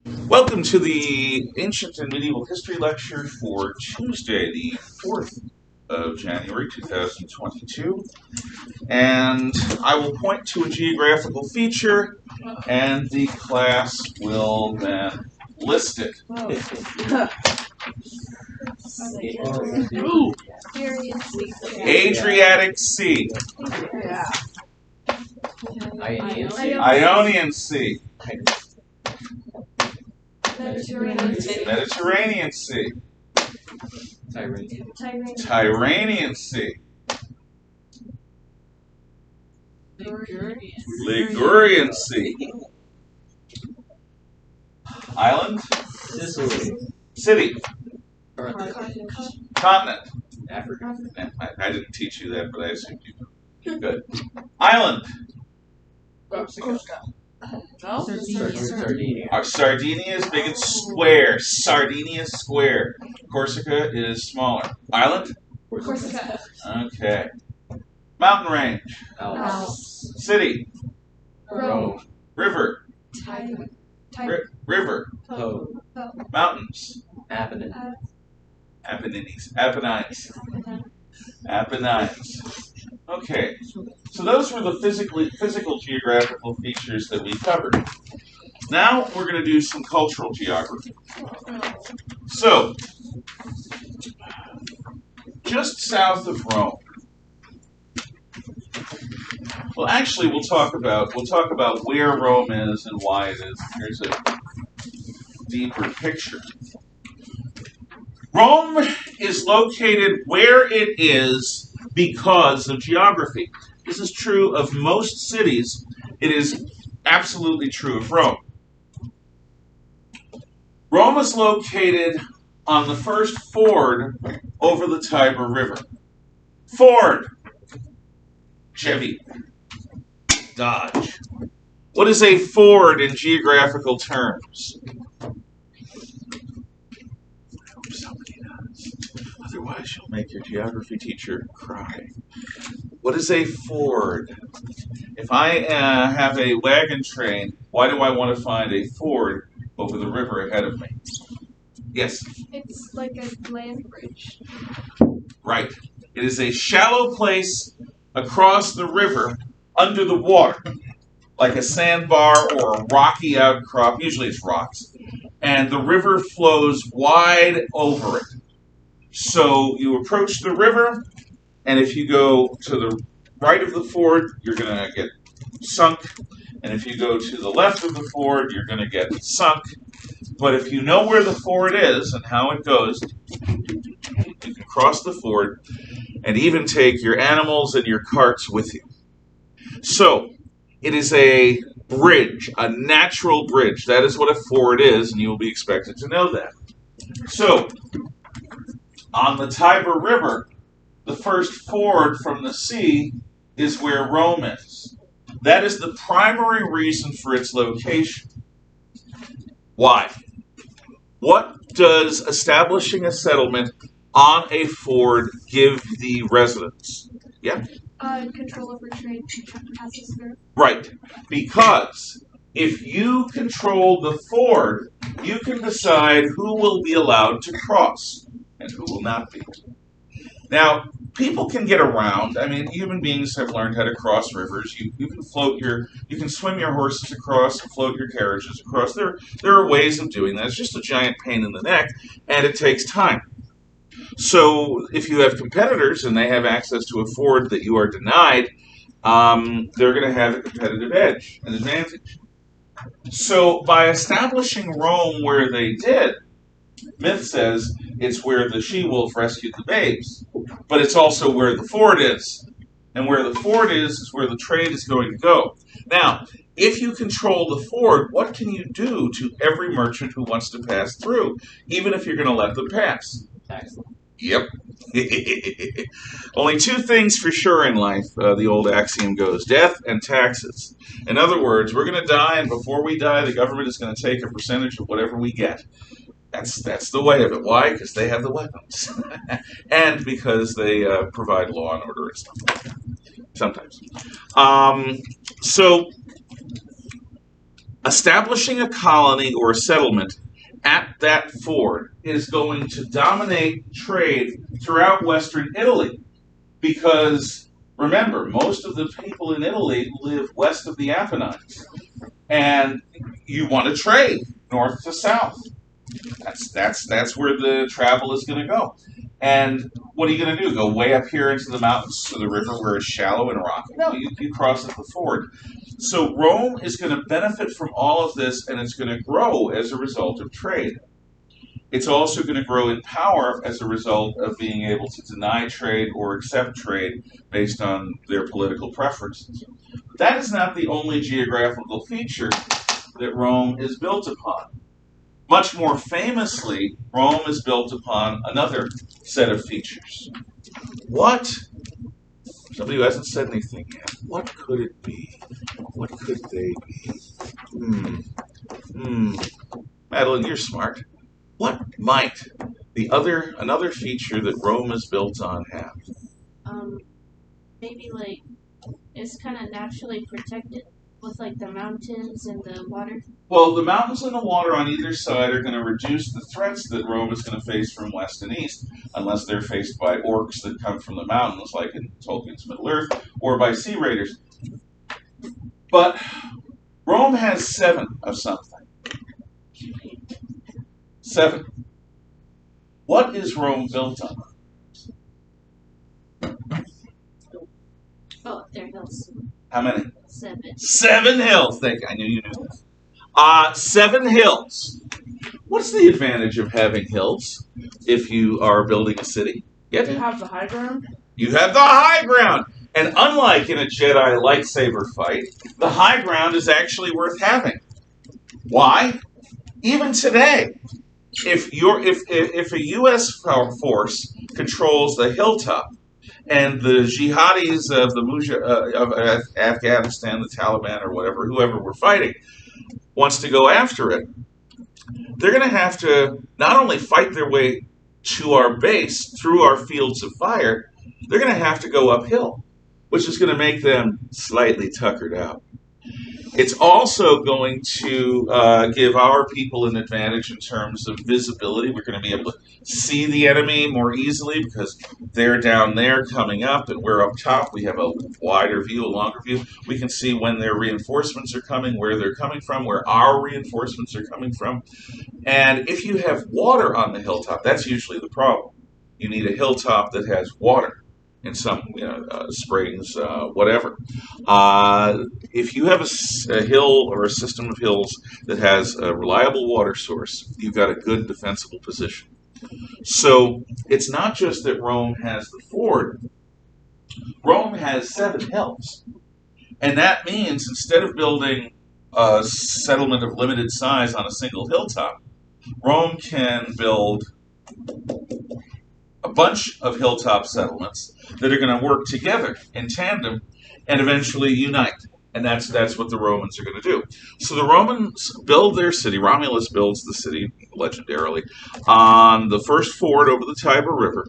Welcome to the Ancient and Medieval History Lecture for Tuesday, the 4th of January 2022. And I will point to a geographical feature, and the class will then list it. Adriatic Sea, Ionian Sea, Mediterranean Sea, Tyrrhenian Sea, Ligurian Sea, Island, Sicily, City, Continent. Africa, I didn't teach you that, but I assumed you know. Good. Island. Sardinia. Sardinia is big and square. Sardinia is square. Corsica is smaller. Island? Corsica. Okay. Mountain range. Alps, City. Rome, River. River. Po, Mountains. Apennine, Apennines. Okay. So those were the physical geographical features that we covered. Now we're going to do some cultural geography. So, just south of Rome. Well, actually, we'll talk about where Rome is and why it is. Here's a deeper picture. Rome is located where it is because of geography. This is true of most cities. It is absolutely true of Rome. Rome is located on the first ford over the Tiber River. Ford. Chevy. Dodge. What is a ford in geographical terms? Otherwise, you'll make your geography teacher cry. What is a ford? If I have a wagon train, why do I want to find a ford over the river ahead of me? Yes? It's like a land bridge. Right. It is a shallow place across the river under the water, like a sandbar or a rocky outcrop. Usually it's rocks. And the river flows wide over it. So you approach the river, and if you go to the right of the ford, you're going to get sunk. And if you go to the left of the ford, you're going to get sunk. But if you know where the ford is and how it goes, you can cross the ford and even take your animals and your carts with you. So it is a bridge, a natural bridge. That is what a ford is, and you will be expected to know that. So, on the Tiber River, the first ford from the sea is where Rome is. That is the primary reason for its location. Why? What does establishing a settlement on a ford give the residents? Yeah? Control over trade passes through. Right. Because if you control the ford, you can decide who will be allowed to cross and who will not be. Now, people can get around. I mean, human beings have learned how to cross rivers. You can you can swim your horses across and float your carriages across. There are ways of doing that. It's just a giant pain in the neck, and it takes time. So if you have competitors and they have access to a ford that you are denied, they're going to have a competitive edge, an advantage. So by establishing Rome where they did, myth says it's where the she-wolf rescued the babes, but it's also where the ford is. And where the ford is where the trade is going to go. Now, if you control the ford, what can you do to every merchant who wants to pass through, even if you're going to let them pass? tax them. Yep. Only two things for sure in life, the old axiom goes, death and taxes. In other words, we're going to die, and before we die, the government is going to take a percentage of whatever we get. That's the way of it. Why? Because they have the weapons. And because they provide law and order and stuff like that. Sometimes. So Establishing a colony or a settlement at that ford is going to dominate trade throughout Western Italy because, remember, most of the people in Italy live west of the Apennines, and you want to trade north to south. That's where the travel is going to go. And what are you going to do? Go way up here into the mountains to the river where it's shallow and rocky? No, you cross at the ford. So Rome is going to benefit from all of this, and it's going to grow as a result of trade. It's also going to grow in power as a result of being able to deny trade or accept trade based on their political preferences. But that is not the only geographical feature that Rome is built upon. Much more famously, Rome is built upon another set of features. What? Somebody who hasn't said anything yet. What could it be? What could they be? Madeline, you're smart. What might another feature that Rome is built on have? Maybe like it's kind of naturally protected with like the mountains and the water. Well, the mountains and the water on either side are going to reduce the threats that Rome is going to face from west and east, unless they're faced by orcs that come from the mountains, like in Tolkien's Middle-earth, or by sea raiders. But Rome has 7 of something. 7. What is Rome built on? Oh, they're hills. How many? 7. 7 hills. Thank you. I knew you knew this. 7 hills. What's the advantage of having hills if you are building a city? You have the high ground. You have the high ground. And unlike in a Jedi lightsaber fight, the high ground is actually worth having. Why? Even today, if a U.S. force controls the hilltop, and the jihadis of of Afghanistan, the Taliban, or whatever, whoever we're fighting, wants to go after it, they're going to have to not only fight their way to our base through our fields of fire, they're going to have to go uphill, which is going to make them slightly tuckered out. It's also going to give our people an advantage in terms of visibility. We're going to be able to see the enemy more easily because they're down there coming up and we're up top. We have a wider view, a longer view. We can see when their reinforcements are coming, where they're coming from, where our reinforcements are coming from. And if you have water on the hilltop, that's usually the problem. You need a hilltop that has water. In some springs, whatever. If you have a hill or a system of hills that has a reliable water source, you've got a good defensible position. So it's not just that Rome has the ford. Rome has 7 hills. And that means instead of building a settlement of limited size on a single hilltop, Rome can build a bunch of hilltop settlements that are going to work together in tandem and eventually unite. And that's what the Romans are going to do. So the Romans build their city. Romulus builds the city, legendarily, on the first ford over the Tiber River.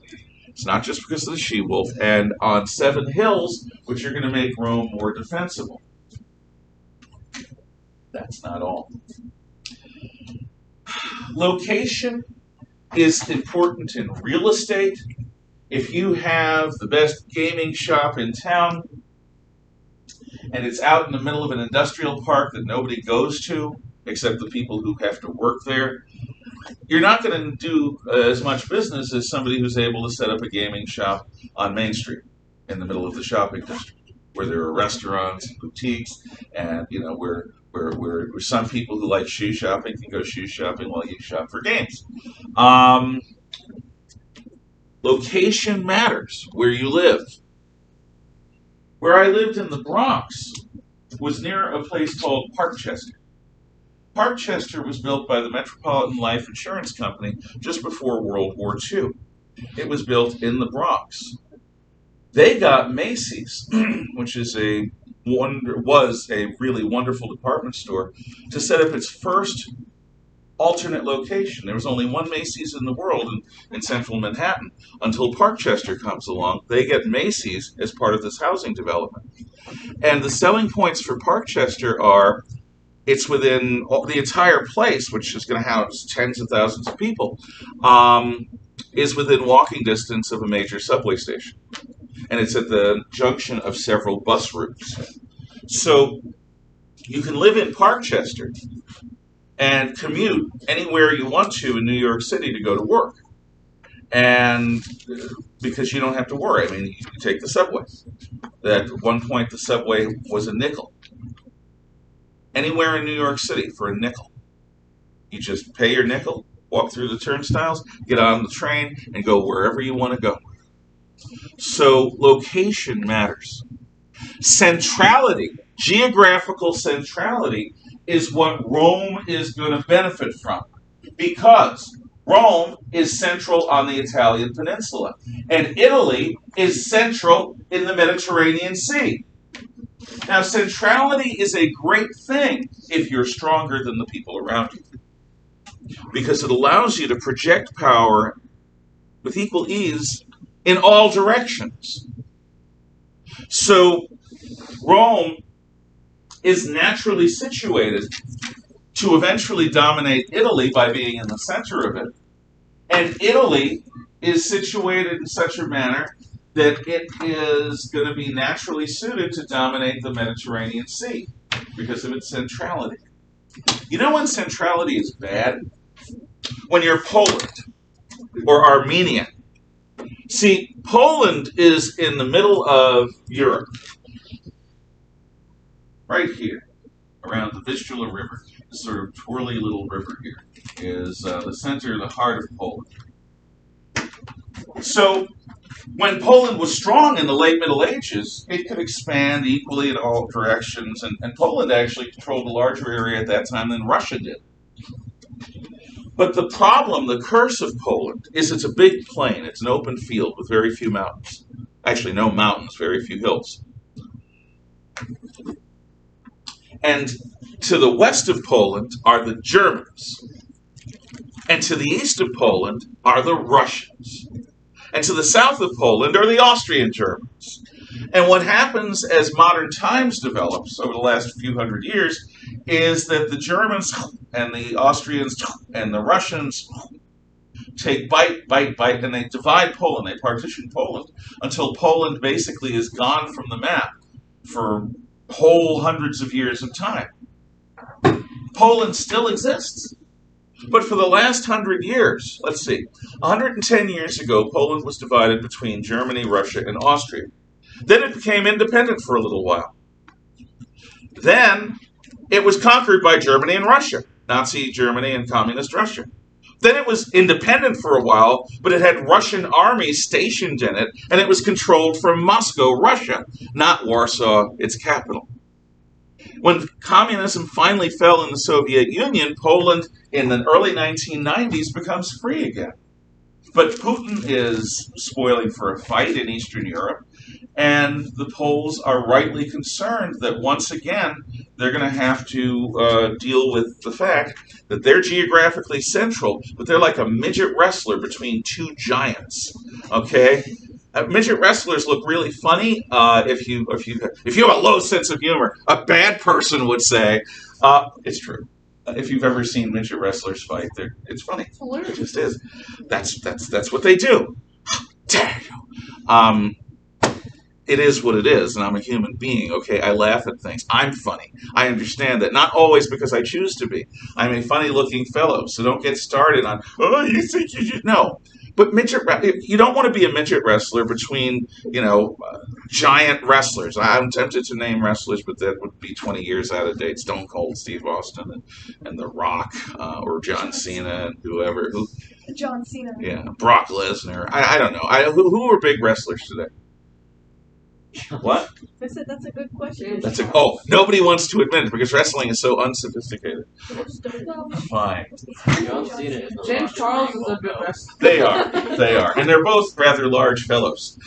It's not just because of the she-wolf. And on 7 hills, which are going to make Rome more defensible. That's not all. Location is important in real estate. If you have the best gaming shop in town and it's out in the middle of an industrial park that nobody goes to except the people who have to work there, you're not going to do as much business as somebody who's able to set up a gaming shop on Main Street in the middle of the shopping district where there are restaurants and boutiques and where some people who like shoe shopping can go shoe shopping while you shop for games. Location matters, where you live. Where I lived in the Bronx was near a place called Parkchester. Parkchester was built by the Metropolitan Life Insurance Company just before World War II. It was built in the Bronx. They got Macy's, which is was a really wonderful department store, to set up its first alternate location. There was only one Macy's in the world in central Manhattan until Parkchester comes along. They get Macy's as part of this housing development. And the selling points for Parkchester are it's within the entire place, which is going to house tens of thousands of people, is within walking distance of a major subway station. And it's at the junction of several bus routes. So you can live in Parkchester and commute anywhere you want to in New York City to go to work. And because you don't have to worry, I mean, you can take the subway. At one point, the subway was a nickel. Anywhere in New York City for a nickel. You just pay your nickel, walk through the turnstiles, get on the train, and go wherever you want to go. So location matters. Centrality, geographical centrality, is what Rome is going to benefit from, because Rome is central on the Italian peninsula, and Italy is central in the Mediterranean Sea. Now, centrality is a great thing if you're stronger than the people around you, because it allows you to project power with equal ease in all directions. So, Rome is naturally situated to eventually dominate Italy by being in the center of it, and Italy is situated in such a manner that it is going to be naturally suited to dominate the Mediterranean Sea because of its centrality. You know when centrality is bad? When you're Poland or Armenia. See, Poland is in the middle of Europe, right here, around the Vistula River. This sort of twirly little river here is the center, the heart of Poland. So, when Poland was strong in the late Middle Ages, it could expand equally in all directions, and Poland actually controlled a larger area at that time than Russia did. But the problem, the curse of Poland, is it's a big plain. It's an open field with very few mountains. Actually, no mountains, very few hills. And to the west of Poland are the Germans. And to the east of Poland are the Russians. And to the south of Poland are the Austrian Germans. And what happens as modern times develops over the last few hundred years is that the Germans and the Austrians and the Russians take bite, and they divide Poland. They partition Poland until Poland basically is gone from the map for whole hundreds of years of time. Poland still exists. But for the last 100 years, let's see, 110 years ago, Poland was divided between Germany, Russia, and Austria. Then it became independent for a little while. Then it was conquered by Germany and Russia, Nazi Germany and Communist Russia. Then it was independent for a while, but it had Russian armies stationed in it, and it was controlled from Moscow, Russia, not Warsaw, its capital. When communism finally fell in the Soviet Union, Poland in the early 1990s becomes free again. But Putin is spoiling for a fight in Eastern Europe, and the Poles are rightly concerned that once again they're going to have to deal with the fact that they're geographically central, but they're like a midget wrestler between two giants. Okay? Midget wrestlers look really funny if you have a low sense of humor. A bad person would say, it's true. If you've ever seen midget wrestlers fight, it's funny. It just is. That's what they do. Dare you? It is what it is, and I'm a human being. Okay, I laugh at things. I'm funny. I understand that. Not always because I choose to be. I'm a funny-looking fellow, so don't get started on, oh, you think you should know. But you don't want to be a midget wrestler between, giant wrestlers. I'm tempted to name wrestlers, but that would be 20 years out of date. Stone Cold Steve Austin and The Rock, or John Cena and whoever. John Cena. Yeah, Brock Lesnar. I don't know. Who are big wrestlers today? What? I said that's a good question. Nobody wants to admit it because wrestling is so unsophisticated. Fine. John Cena. James Charles is a good wrestler. They are. And they're both rather large fellows.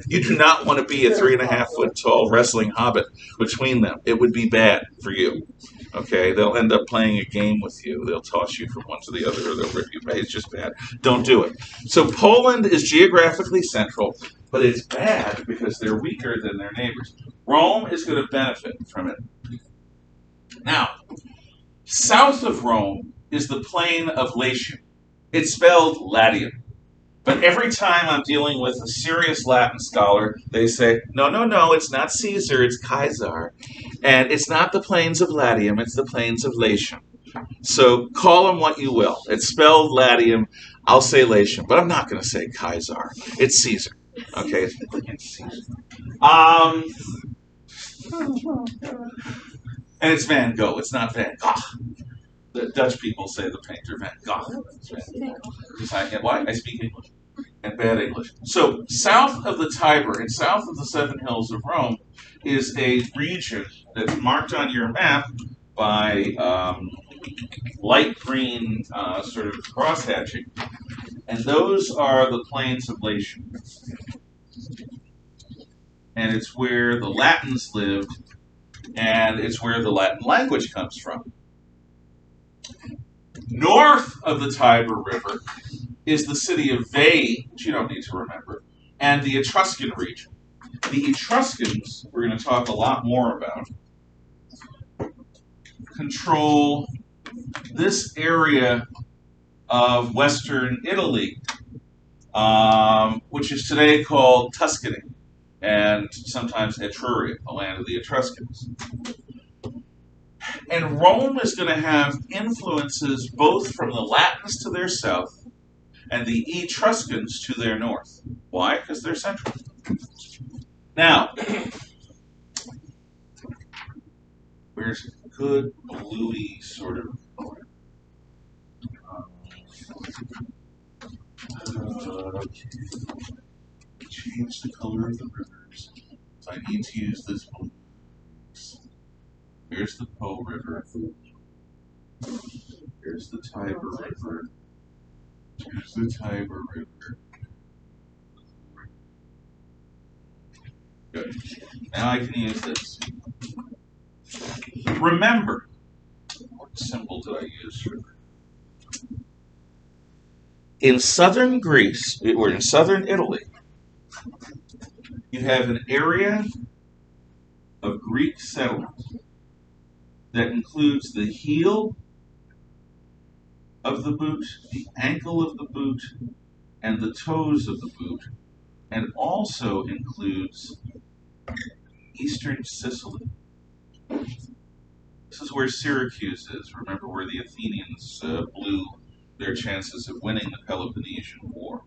You do not want to be a 3.5 foot tall wrestling hobbit between them. It would be bad for you. Okay, they'll end up playing a game with you. They'll toss you from one to the other, or they'll rip you. It's just bad. Don't do it. So Poland is geographically central, but it's bad because they're weaker than their neighbors. Rome is going to benefit from it. Now, South of Rome is the plain of Latium. It's spelled Latium. But every time I'm dealing with a serious Latin scholar, they say, no, no, no, it's not Caesar, it's Caesar. And it's not the plains of Latium, it's the plains of Latium. So call them what you will. It's spelled Latium. I'll say Latium, but I'm not going to say Caesar. It's Caesar. Okay? It's Caesar. And it's Van Gogh. It's not Van Gogh. The Dutch people say the painter Van Gogh. Why? I speak English and bad English. So south of the Tiber and south of the Seven Hills of Rome is a region that's marked on your map by light green sort of cross-hatching. And those are the plains of Latium. And it's where the Latins lived, and it's where the Latin language comes from. North of the Tiber River is the city of Veii, which you don't need to remember, and the Etruscan region. The Etruscans, we're going to talk a lot more about, control this area of western Italy, which is today called Tuscany, and sometimes Etruria, the land of the Etruscans. And Rome is going to have influences both from the Latins to their south and the Etruscans to their north. Why? Because they're central. Now, where's a good bluey sort of change the color of the rivers. So I need to use this blue. Here's the Po River. Here's the Tiber River. Here's the Tiber River. Good. Now I can use this. Remember, what symbol did I use for that? In southern Greece, or in southern Italy, you have an area of Greek settlement that includes the heel of the boot, the ankle of the boot, and the toes of the boot, and also includes eastern Sicily. This is where Syracuse is. Remember where the Athenians blew their chances of winning the Peloponnesian War.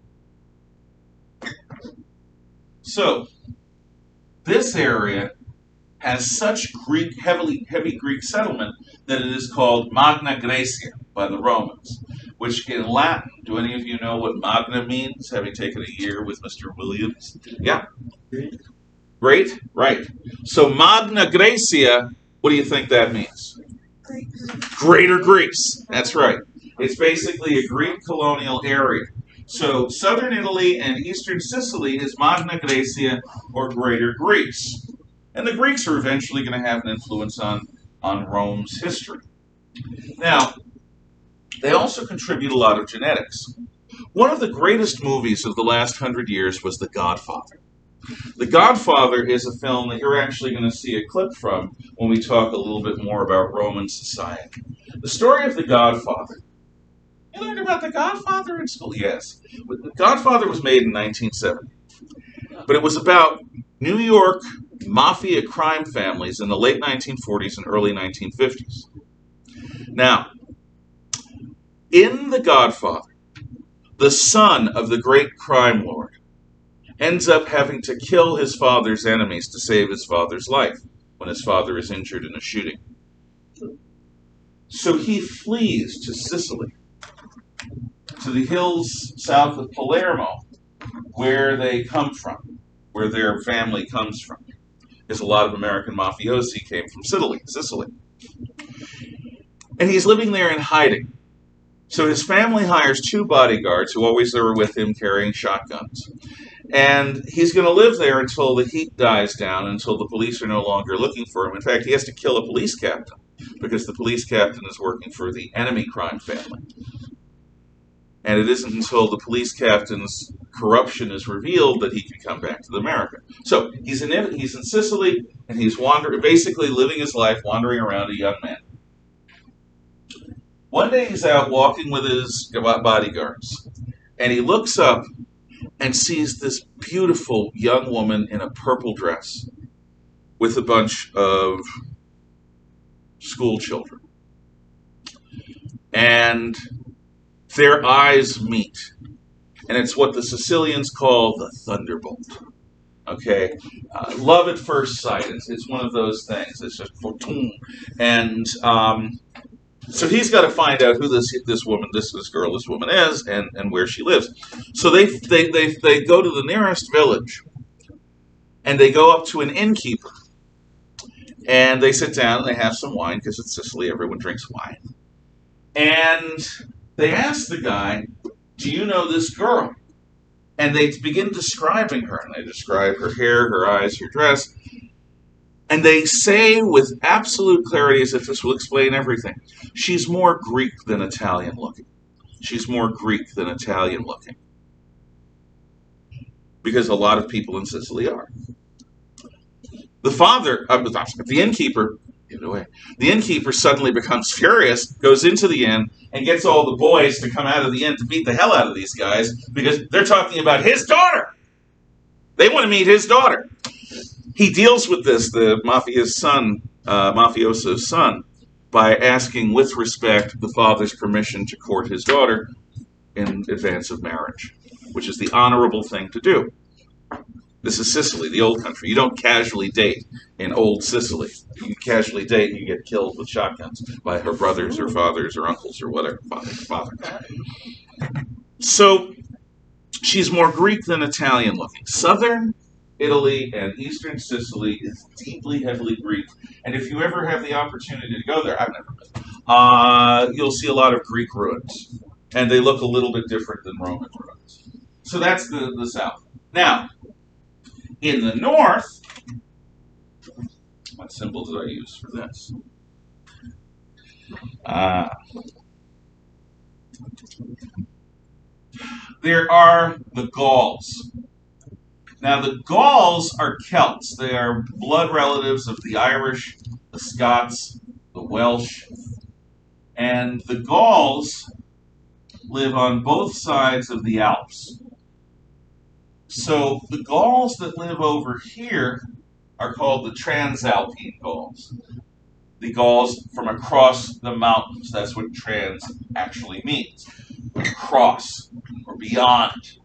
So, this area has such heavy Greek settlement that it is called Magna Graecia by the Romans, which in Latin, do any of you know what Magna means, having taken a year with Mr. Williams? Yeah. Great? Right. So Magna Graecia, what do you think that means? Greater Greece. That's right. It's basically a Greek colonial area. So southern Italy and eastern Sicily is Magna Graecia, or Greater Greece. And the Greeks are eventually going to have an influence on Rome's history. Now, they also contribute a lot of genetics. One of the greatest movies of the last 100 years was The Godfather. The Godfather is a film that you're actually going to see a clip from when we talk a little bit more about Roman society. The story of The Godfather. You learned about The Godfather in school? Yes. The Godfather was made in 1970. But it was about New York mafia crime families in the late 1940s and early 1950s. Now, in The Godfather, the son of the great crime lord ends up having to kill his father's enemies to save his father's life when his father is injured in a shooting. So he flees to Sicily, to the hills south of Palermo, where they come from, where their family comes from. Because a lot of American mafiosi came from Sicily. And he's living there in hiding. So his family hires 2 bodyguards who always are with him carrying shotguns. And he's going to live there until the heat dies down, until the police are no longer looking for him. In fact, he has to kill a police captain because the police captain is working for the enemy crime family. And it isn't until the police captain's corruption is revealed that he can come back to America. So he's in Sicily, and he's basically living his life wandering around, a young man. One day he's out walking with his bodyguards, and he looks up and sees this beautiful young woman in a purple dress with a bunch of school children. And their eyes meet. And it's what the Sicilians call the thunderbolt. Okay? Love at first sight. It's one of those things. It's just boom. And so he's got to find out who this woman is, and where she lives. So they go to the nearest village, and they go up to an innkeeper, and they sit down and they have some wine, because it's Sicily, everyone drinks wine. And they ask the guy, "Do you know this girl?" And they begin describing her, and they describe her hair, her eyes, her dress. And they say with absolute clarity, as if this will explain everything, she's more Greek than Italian looking. She's more Greek than Italian looking. Because a lot of people in Sicily are. The innkeeper, give it away. The innkeeper suddenly becomes furious, goes into the inn, and gets all the boys to come out of the inn to beat the hell out of these guys, because they're talking about his daughter. They want to meet his daughter. He deals with this, the mafioso's son, by asking, with respect, the father's permission to court his daughter in advance of marriage, which is the honorable thing to do. This is Sicily, the old country. You don't casually date in old Sicily. You casually date and you get killed with shotguns by her brothers or fathers or uncles or whatever. Father. So she's more Greek than Italian looking. Southern Italy and eastern Sicily is deeply, heavily Greek. And if you ever have the opportunity to go there, I've never been, you'll see a lot of Greek ruins. And they look a little bit different than Roman ruins. So that's the south. Now, in the north, what symbol did I use for this? There are the Gauls. Now, the Gauls are Celts. They are blood relatives of the Irish, the Scots, the Welsh. And the Gauls live on both sides of the Alps. So the Gauls that live over here are called the Transalpine Gauls. The Gauls from across the mountains. That's what trans actually means. Across or beyond.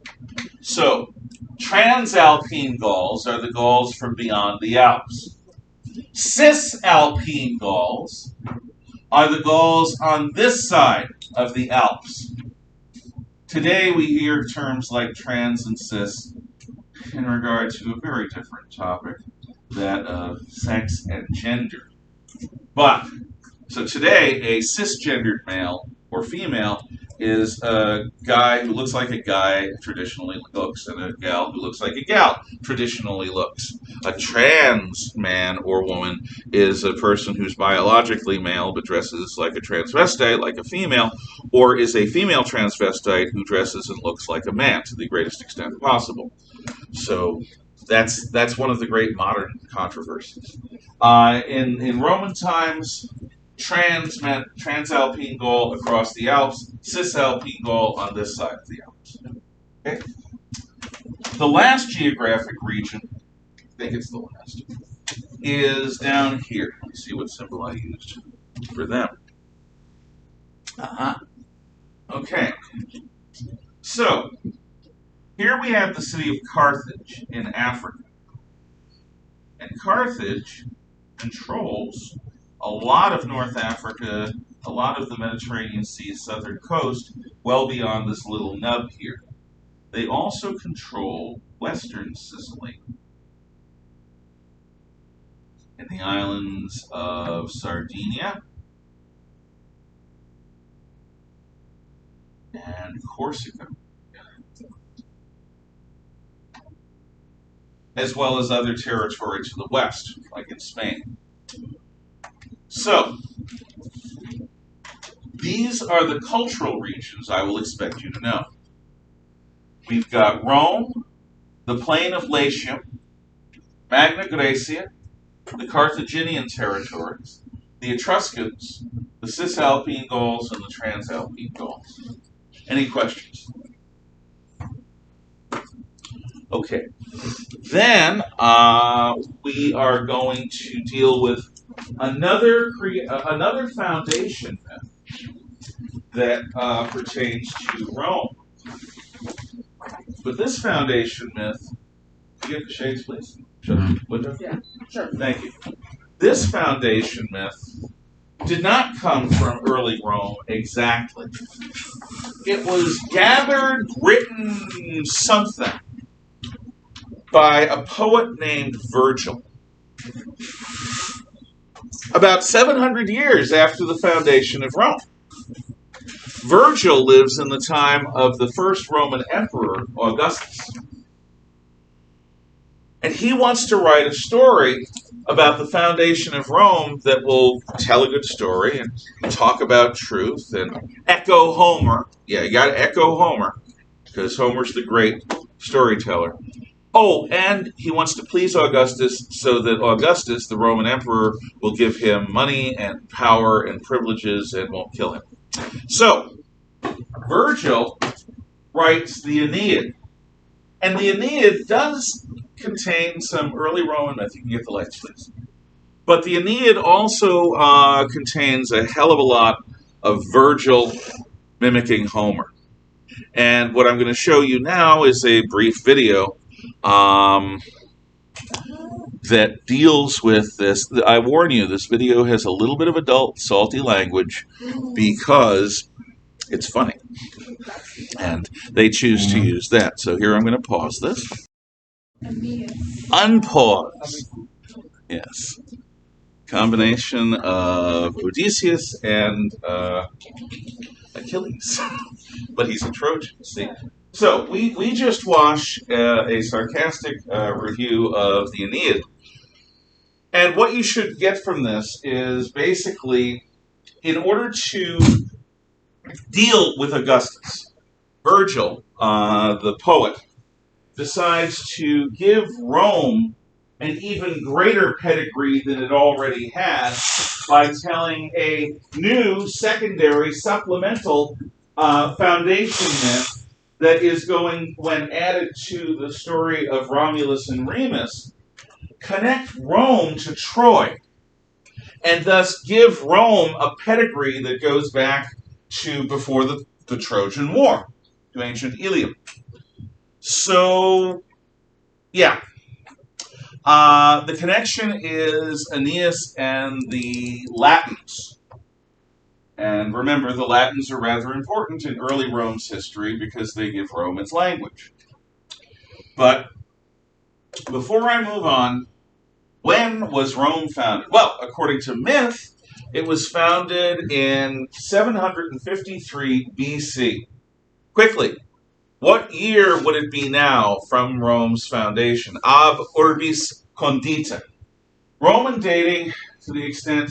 So Transalpine Gauls are the Gauls from beyond the Alps. Cisalpine Gauls are the Gauls on this side of the Alps. Today we hear terms like trans and cis in regard to a very different topic, that of sex and gender. But, so today a cisgendered male or female is a guy who looks like a guy traditionally looks, and a gal who looks like a gal traditionally looks. A trans man or woman is a person who's biologically male but dresses like a transvestite, like a female, or is a female transvestite who dresses and looks like a man to the greatest extent possible. So that's one of the great modern controversies. In Roman times, trans meant Transalpine Gaul across the Alps, Cisalpine Gaul on this side of the Alps. Okay? The last geographic region, I think it's the last, is down here. Let me see what symbol I used for them. Okay. So, here we have the city of Carthage in Africa. And Carthage controls a lot of North Africa, a lot of the Mediterranean Sea's southern coast, well beyond this little nub here. They also control western Sicily and the islands of Sardinia and Corsica, as well as other territory to the west, like in Spain. So, these are the cultural regions I will expect you to know. We've got Rome, the plain of Latium, Magna Graecia, the Carthaginian territories, the the Etruscans, the Cisalpine Gauls, and the Transalpine Gauls. Any questions? Okay. Then we are going to deal with another foundation myth that pertains to Rome. But this foundation myth, can you get the shades, please? Shut the window? Yeah, sure. Thank you. This foundation myth did not come from early Rome exactly. It was gathered, written, something by a poet named Virgil. About 700 years after the foundation of Rome. Virgil lives in the time of the first Roman emperor, Augustus. And he wants to write a story about the foundation of Rome that will tell a good story and talk about truth and echo Homer. Yeah, you got to echo Homer, because Homer's the great storyteller. Oh, and he wants to please Augustus so that Augustus, the Roman emperor, will give him money and power and privileges and won't kill him. So, Virgil writes the Aeneid. And the Aeneid does contain some early Roman myth. You can get the lights, please. But the Aeneid also contains a hell of a lot of Virgil mimicking Homer. And what I'm going to show you now is a brief video that deals with this. I warn you, this video has a little bit of adult, salty language because it's funny. And they choose to use that. So here I'm going to pause this. Unpause. Yes. Combination of Odysseus and Achilles. But he's a Trojan, see? So we just watched a sarcastic review of the Aeneid. And what you should get from this is basically, in order to deal with Augustus, Virgil, the poet, decides to give Rome an even greater pedigree than it already had by telling a new, secondary, supplemental foundation myth that is going, when added to the story of Romulus and Remus, connect Rome to Troy, and thus give Rome a pedigree that goes back to before the Trojan War, to ancient Ilium. So, yeah. The connection is Aeneas and the Latins. And remember, the Latins are rather important in early Rome's history because they give Rome its language. But before I move on, when was Rome founded? Well, according to myth, it was founded in 753 BC. Quickly, what year would it be now from Rome's foundation? Ab Urbis Condita. Roman dating, to the extent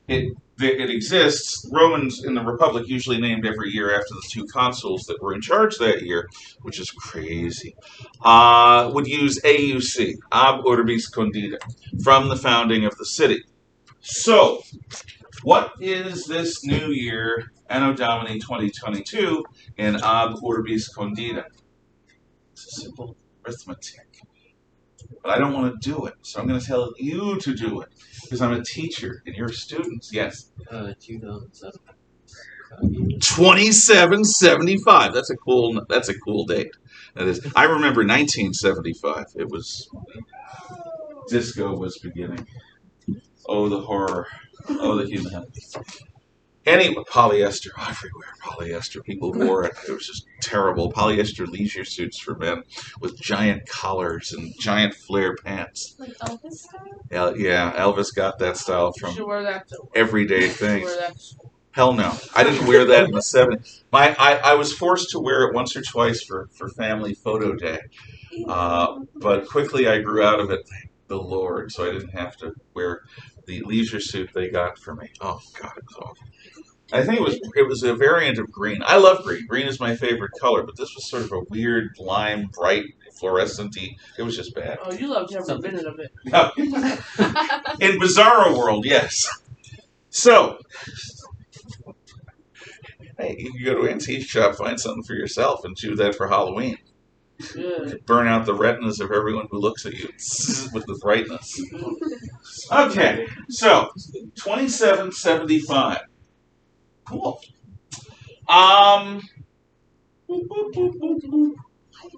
it exists, Romans in the Republic usually named every year after the two consuls that were in charge that year, which is crazy, would use AUC, Ab Urbis Condita, from the founding of the city. So, what is this new year, Anno Domini 2022, in Ab Urbis Condita? It's a simple arithmetic. But I don't want to do it, so I'm going to tell you to do it, because I'm a teacher, and you're students. Yes? 2007. 2775. That's a cool date. That is. I remember 1975. It was, disco was beginning. Oh, the horror. Oh, the humanity. Anyway, polyester everywhere. Polyester. People wore it. It was just terrible. Polyester leisure suits for men with giant collars and giant flare pants. Like Elvis style? Yeah, Elvis got that style You from should wear that too. everyday You should things. wear that. Hell no. I didn't wear that in the 70s. I was forced to wear it once or twice for family photo day. But quickly I grew out of it, thank the Lord, so I didn't have to wear the leisure suit they got for me. Oh, God, it was awful. I think it was a variant of green. I love green. Green is my favorite color, but this was sort of a weird, lime, bright, fluorescent-y. It was just bad. Oh, you loved every minute of it. No. In Bizarro World, yes. So, hey, you can go to an antique shop, find something for yourself, and do that for Halloween. Yeah. Burn out the retinas of everyone who looks at you with the brightness. Okay, so 2775. Cool.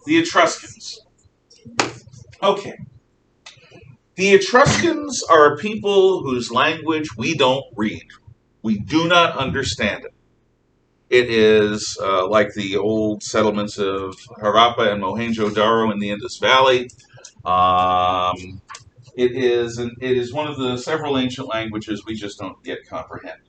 The Etruscans. Okay. The Etruscans are a people whose language we don't read. We do not understand it. It is like the old settlements of Harappa and Mohenjo-Daro in the Indus Valley. It is one of the several ancient languages we just don't yet comprehend.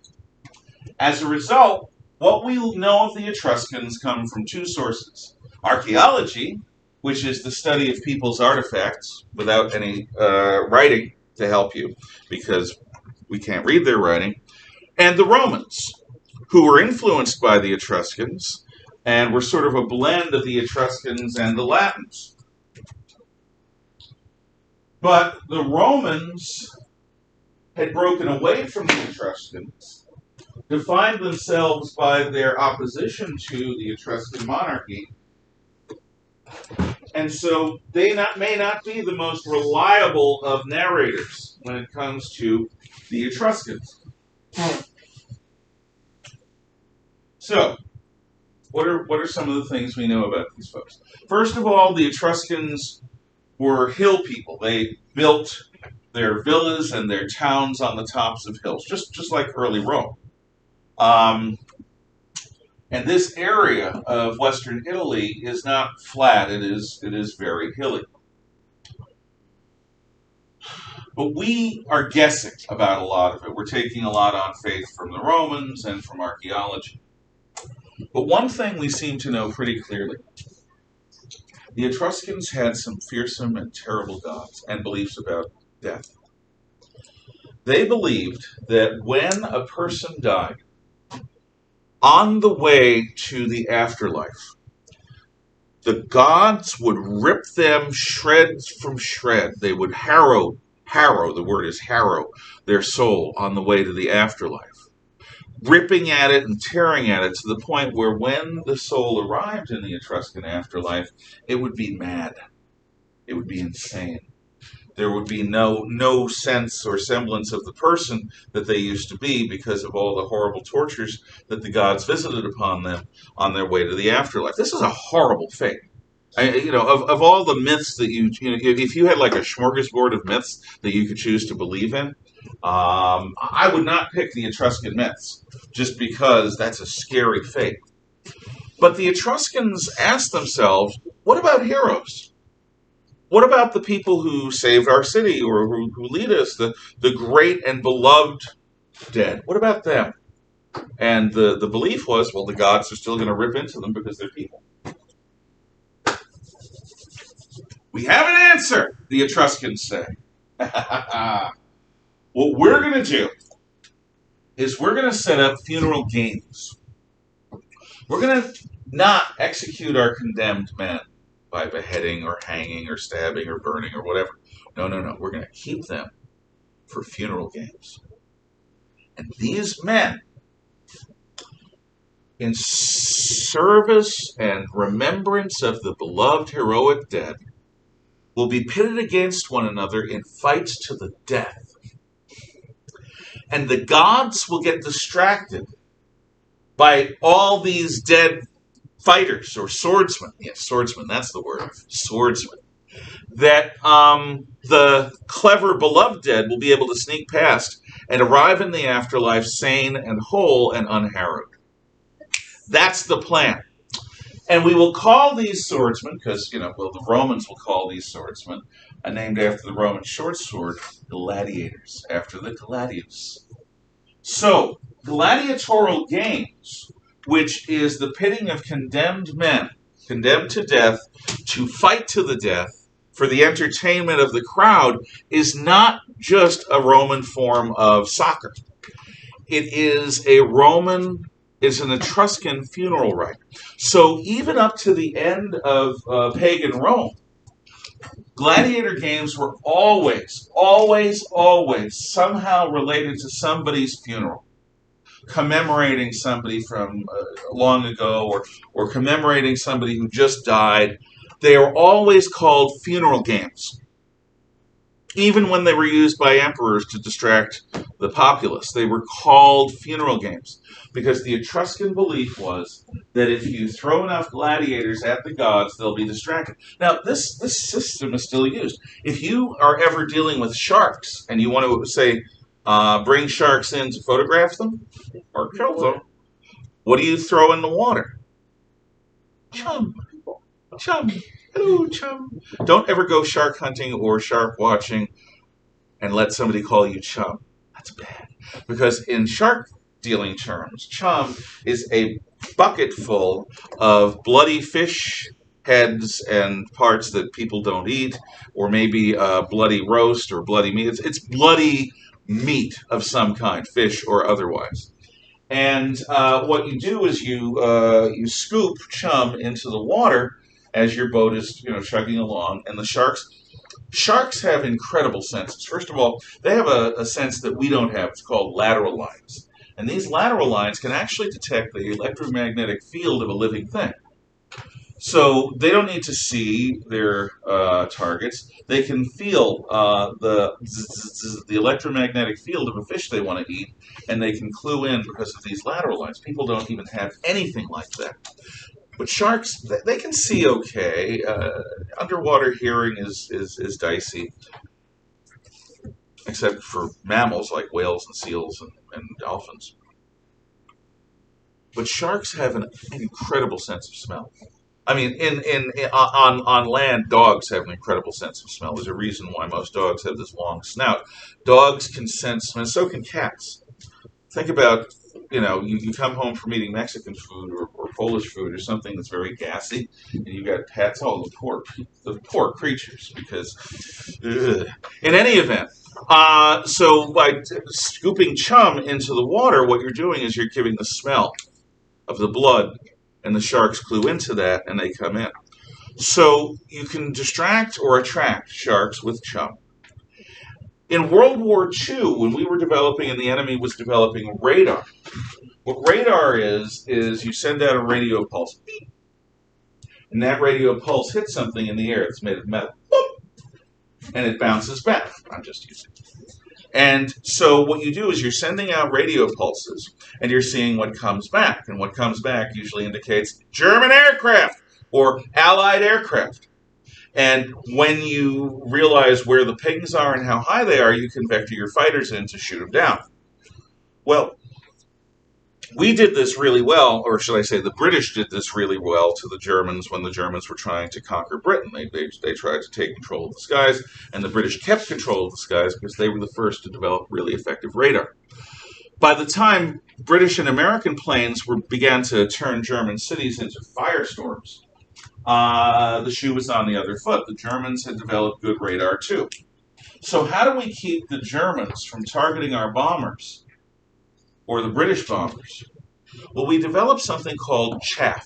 As a result, what we know of the Etruscans come from two sources. Archaeology, which is the study of people's artifacts without any writing to help you, because we can't read their writing, and the Romans, who were influenced by the Etruscans and were sort of a blend of the Etruscans and the Latins. But the Romans had broken away from the Etruscans, defined themselves by their opposition to the Etruscan monarchy, and so they may not be the most reliable of narrators when it comes to the Etruscans. So, what are some of the things we know about these folks? First of all, the Etruscans were hill people. They built their villas and their towns on the tops of hills, just like early Rome. And this area of western Italy is not flat. It is very hilly. But we are guessing about a lot of it. We're taking a lot on faith from the Romans and from archaeology. But one thing we seem to know pretty clearly. The Etruscans had some fearsome and terrible gods and beliefs about death. They believed that when a person died, on the way to the afterlife, the gods would rip them shred from shred. They would harrow, the word is harrow, their soul on the way to the afterlife. Ripping at it and tearing at it to the point where when the soul arrived in the Etruscan afterlife, it would be mad. It would be insane. There would be no sense or semblance of the person that they used to be because of all the horrible tortures that the gods visited upon them on their way to the afterlife. This is a horrible fate. Of all the myths that if you had like a smorgasbord of myths that you could choose to believe in, I would not pick the Etruscan myths just because that's a scary fate. But the Etruscans asked themselves, what about heroes? What about the people who saved our city or who lead us, the great and beloved dead? What about them? And the belief was, well, the gods are still going to rip into them because they're people. We have an answer, the Etruscans say. What we're going to do is we're going to set up funeral games. We're going to not execute our condemned men by beheading or hanging or stabbing or burning or whatever. No. We're going to keep them for funeral games. And these men, in service and remembrance of the beloved heroic dead, will be pitted against one another in fights to the death. And the gods will get distracted by all these dead fighters or swordsmen. Yes, swordsmen, that's the word. Swordsmen. That the clever beloved dead will be able to sneak past and arrive in the afterlife sane and whole and unharrowed. That's the plan. And we will call these swordsmen, because, the Romans will call these swordsmen, named after the Roman short sword, gladiators, after the gladius. So, gladiatorial games, which is the pitting of condemned men, condemned to death, to fight to the death for the entertainment of the crowd, is not just a Roman form of soccer. It is an Etruscan funeral rite. So even up to the end of pagan Rome, Gladiator games were always, always, always somehow related to somebody's funeral, commemorating somebody from long ago, or commemorating somebody who just died. They are always called funeral games. Even when they were used by emperors to distract the populace, they were called funeral games because the Etruscan belief was that if you throw enough gladiators at the gods, they'll be distracted. Now, this system is still used. If you are ever dealing with sharks and you want to say, bring sharks in to photograph them or kill them, what do you throw in the water? Chum. Chum. Hello, chum. Don't ever go shark hunting or shark watching and let somebody call you chum. That's bad. Because in shark dealing terms, chum is a bucket full of bloody fish heads and parts that people don't eat, or maybe bloody roast or bloody meat. It's bloody meat of some kind, fish or otherwise. And what you do is you scoop chum into the water as your boat is chugging along, and the sharks have incredible senses. First of all, they have a sense that we don't have. It's called lateral lines. And these lateral lines can actually detect the electromagnetic field of a living thing. So they don't need to see their targets. They can feel the electromagnetic field of a fish they want to eat, and they can clue in because of these lateral lines. People don't even have anything like that. But sharks, they can see okay. Underwater hearing is dicey, except for mammals like whales and seals and dolphins. But sharks have an incredible sense of smell. I mean, on land, dogs have an incredible sense of smell. There's a reason why most dogs have this long snout. Dogs can sense, and so can cats. Think about, you come home from eating Mexican food or Polish food or something that's very gassy, and you got pets, the poor creatures, because, in any event, so by scooping chum into the water, what you're doing is you're giving the smell of the blood, and the sharks clue into that, and they come in. So you can distract or attract sharks with chum. In World War II, when we were developing and the enemy was developing radar, what radar is you send out a radio pulse, beep, and that radio pulse hits something in the air that's made of metal, boop, and it bounces back. I'm just using it. And so what you do is you're sending out radio pulses, and you're seeing what comes back. And what comes back usually indicates German aircraft or Allied aircraft. And when you realize where the pings are and how high they are, you can vector your fighters in to shoot them down. Well, we did this really well, or should I say the British did this really well to the Germans when the Germans were trying to conquer Britain. They tried to take control of the skies, and the British kept control of the skies because they were the first to develop really effective radar. By the time British and American planes began to turn German cities into firestorms, the shoe was on the other foot. The Germans had developed good radar too. So how do we keep the Germans from targeting our bombers or the British bombers? Well, we developed something called chaff.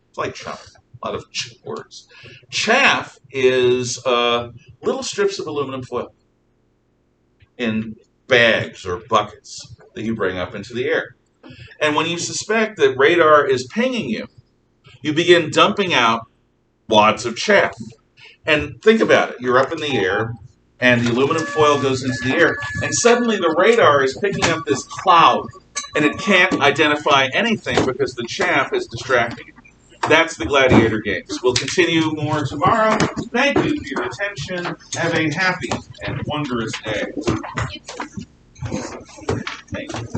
It's like chum, a lot of words. Chaff is little strips of aluminum foil in bags or buckets that you bring up into the air. And when you suspect that radar is pinging you, you begin dumping out wads of chaff. And think about it. You're up in the air, and the aluminum foil goes into the air, and suddenly the radar is picking up this cloud, and it can't identify anything because the chaff is distracting it. That's the Gladiator games. We'll continue more tomorrow. Thank you for your attention. Have a happy and wondrous day. Thank you.